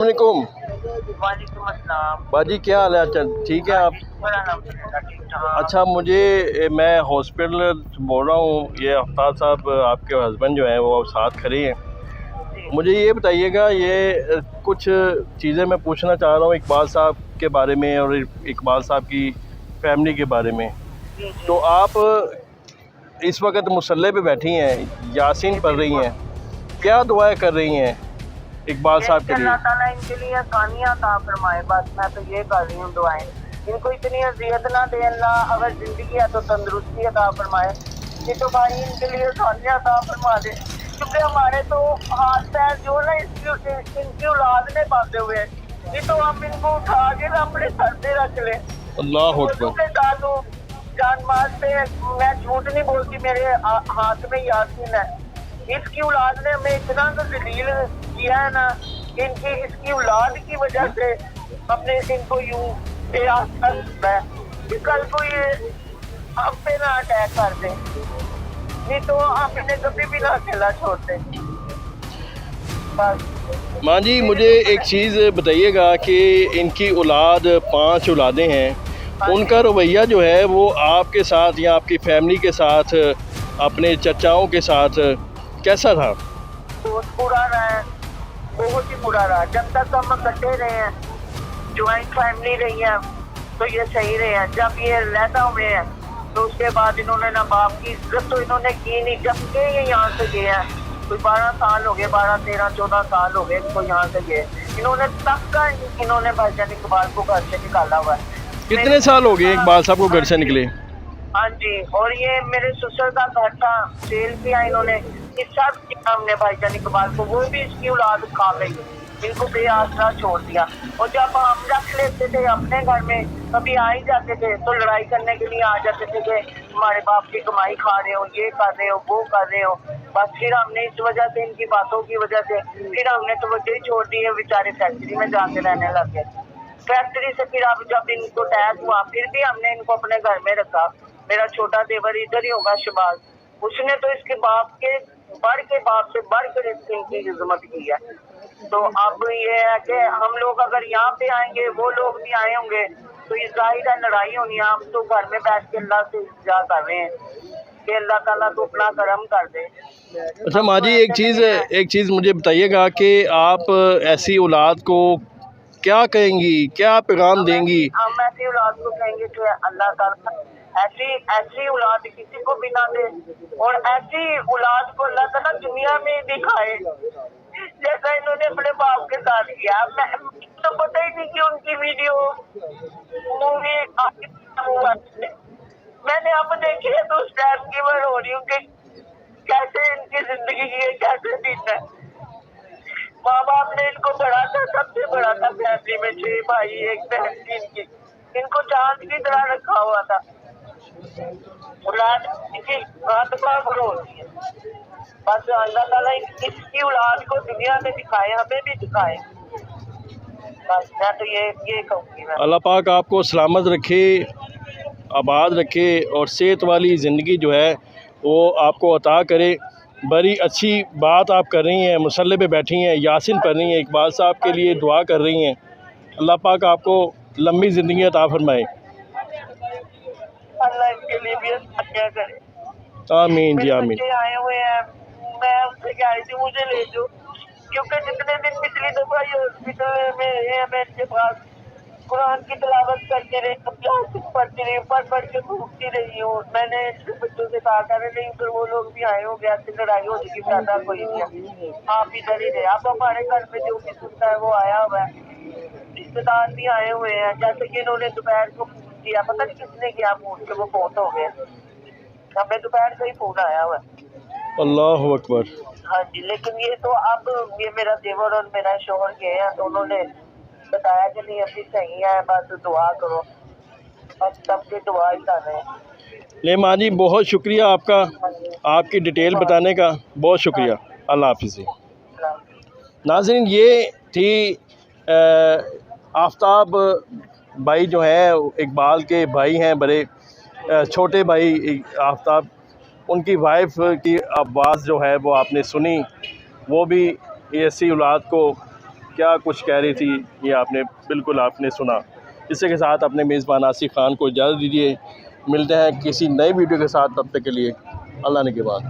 वालेकुम। वालेकुम अस्सलाम। बाजी क्या हाल है? अच्छा ठीक है आप? अल्हम्दुलिल्लाह ठीक ठाक। अच्छा मैं हॉस्पिटल बोल रहा हूँ, ये अफ्ताब साहब आपके हस्बैंड जो हैं वो साथ खड़े हैं। जी मुझे ये बताइएगा, कुछ चीज़ें मैं पूछना चाह रहा हूँ इकबाल साहब के बारे में और इकबाल साहब की फैमिली के बारे में। जी जी तो आप इस वक्त मुसल्ले पे बैठी हैं, यासीन जी पढ़ रही बिल्कुल हैं, क्या दुआएं कर रही हैं इकबाल यही साहब कि के लिए? अल्लाह ताला इनके लिए आसानियाँ अता फरमाए। बस मैं तो ये कर रही हूँ दुआएं। इनको इतनी अजियत ना दे अल्लाह, अगर जिंदगी है तो तंदुरुस्ती अता फरमाए। ये तो भाई इनके लिए आसानियाँ अता फरमा दे, क्योंकि हमारे तो हाथ पैर जो ना इनकी औलाद ने बांधे हुए हैं। ये तो हम इनको उठा के ना अपने सर पे रख ले। अल्लाह बोलूं अकबर। के दादू जान माल पे, मैं झूठ नहीं बोलती, मेरे हाथ में यासीन है। इसकी औलाद ने हमें इतना तो जलील किया है ना, इसकी औलाद की वजह से हमने इनको यूं है कि कल को ये हम पे ना अटैक कर दे, नहीं तो हम इन्हें कभी भी ना अकेला छोड़ते। बस माँ जी, मेरे मुझे तो एक चीज़ बताइएगा कि इनकी औलाद 5 औलादें हैं, हाँ जी, उनका रवैया जो है वो आपके साथ या आपकी फैमिली के साथ, अपने चचाओं के साथ कैसा था? बहुत बुरा रहा है, बहुत ही बुरा रहा। जब तक हम इकट्ठे रहे हैं, ज्वाइंट फैमिली रही है, तो ये सही रहे हैं। जब ये लहदा हुए हैं तो उसके बाद इन्होंने ना बाप की इज्जत तो इन्होंने की नहीं। जब के ये यहाँ से गए हैं, कोई 12 साल हो गए, 12 13 14 साल हो गए इनको यहाँ से गए। इन्होंने तक का इन्होंने भाईजान इकबाल को घर से निकाला हुआ है। कितने साल हो गए इकबाल साहब को घर से निकले? हाँ जी, और ये मेरे ससुर का घर था, सेल किया इन्होंने। इस सब किया हमने भाईजान इकबाल को, वो भी इसकी औलाद खा गई, इनको बेआसरा छोड़ दिया। और जब हम रख लेते थे अपने घर में, कभी आ ही जाते थे तो लड़ाई करने के लिए आ जाते थे कि हमारे बाप की कमाई खा रहे हो, ये कर रहे हो, वो कर रहे हो। बस फिर हमने इस वजह से, इनकी बातों की वजह से, फिर हमने तवज्जो ही छोड़ दी है। बेचारे फैक्ट्री में जाके रहने लग गए। फैक्ट्री से फिर अब जब इनको अटैक हुआ, फिर भी हमने इनको अपने घर में रखा। मेरा छोटा देवर इधर ही होगा, शबाज, उसने तो इसके बाप के बाप से बढ़कर इनकी हिजमत की है। तो अब ये है कि हम लोग अगर यहाँ पे आएंगे, वो लोग भी आए होंगे, तो ये जाहिर है लड़ाई होनी है। हम तो घर में बैठ के अल्लाह से इल्तिजा कर रहे हैं कि अल्लाह ताला तो अपना करम कर दे। अच्छा हम माँ तो जी, ऐसे नहीं है। एक चीज़ मुझे बताइएगा कि आप ऐसी औलाद को क्या कहेंगी, क्या पैगाम देंगी? हम ऐसी औलाद को कहेंगे कि अल्लाह ताला ऐसी ऐसी औलाद किसी को भी ना दे, और ऐसी औलाद को अल्लाह ताला दुनिया में दिखाए जैसा इन्होंने अपने बाप के साथ किया। मैं तो पता ही नहीं कि उनकी वीडियो मूवी मैंने अब देखी है, तो उस टाइम की मैं रो रही हूँ कि कैसे इनकी जिंदगी है, कैसे दिन है। माँ बाप ने इनको बड़ा था, सबसे बड़ा था फैमिली में, 6 भाई 1 बहन थी इनकी। इनको चांद की तरह रखा हुआ था। औलाद इनकी हाथ पाँव भरो होती है। बस अल्लाह ताला इसकी औलाद को दुनिया में दिखाए, हमें भी दिखाए। बस मैं तो ये कहूँगी मैं। अल्लाह पाक आपको सलामत रखे, आबाद रखे और सेहत वाली ज़िंदगी जो है वो आपको अता करे। बड़ी अच्छी बात आप कर रही हैं, मुसल्ले पे बैठी हैं, यासीन पढ़ रही हैं, इकबाल साहब के लिए दुआ कर रही हैं। अल्लाह पाक आपको लंबी ज़िंदगी अता फरमाए। अल्लाह इनके लिए भी अच्छा करे। आमीन जी मेरे आमीन। बच्चे आए हुए हैं, मैं उनसे कह रही थी मुझे ले जाओ, क्योंकि जितने दिन पिछली दफा ये हॉस्पिटल में रहे हैं, मैं इनके पास कुरान की तिलावत करती रही, पढ़ती रही, पढ़ के भूखती रही हूँ। मैंने इनके बच्चों से कहा करे नहीं, फिर वो लोग भी आए हो गया, लड़ाई हो जाएगी, फायदा कोई नहीं है, आप इधर ही रहे। अब हमारे घर में जो भी सुनता है वो आया हुआ है, रिश्तेदार भी आए हुए हैं। जैसे कि इन्होंने दोपहर को फोन किया, पता नहीं किसने किया फोन, के वो फोन हो गए। हमें दोपहर से ही फोन आया हुआ है। अल्लाह अकबर। हाँ जी, लेकिन ये तो अब ये मेरा देवर और मेरा शोहर गए हैं, तो उन्होंने बताया कि नहीं अभी सही है, बस दुआ करो। अब सबके दुआ ही कर रहे हैं। ले माँ जी, बहुत शुक्रिया आपका, हाँ जी, आपकी डिटेल बताने का बहुत हाँ शुक्रिया। जी, अल्लाह हाफिज़। हाँ। नाज़रीन, ये थी आफ्ताब भाई जो हैं, इकबाल के भाई हैं, बड़े छोटे भाई आफ्ताब। उनकी वाइफ की आवाज़ जो है वो आपने सुनी। वो भी ऐसी औलाद को क्या कुछ कह रही थी ये आपने बिल्कुल आपने सुना। इसी के साथ अपने मेज़बान आसिफ खान को इजाज़त दीजिए। मिलते हैं किसी नई वीडियो के साथ, तब तक के लिए अल्लाह ने के बाद।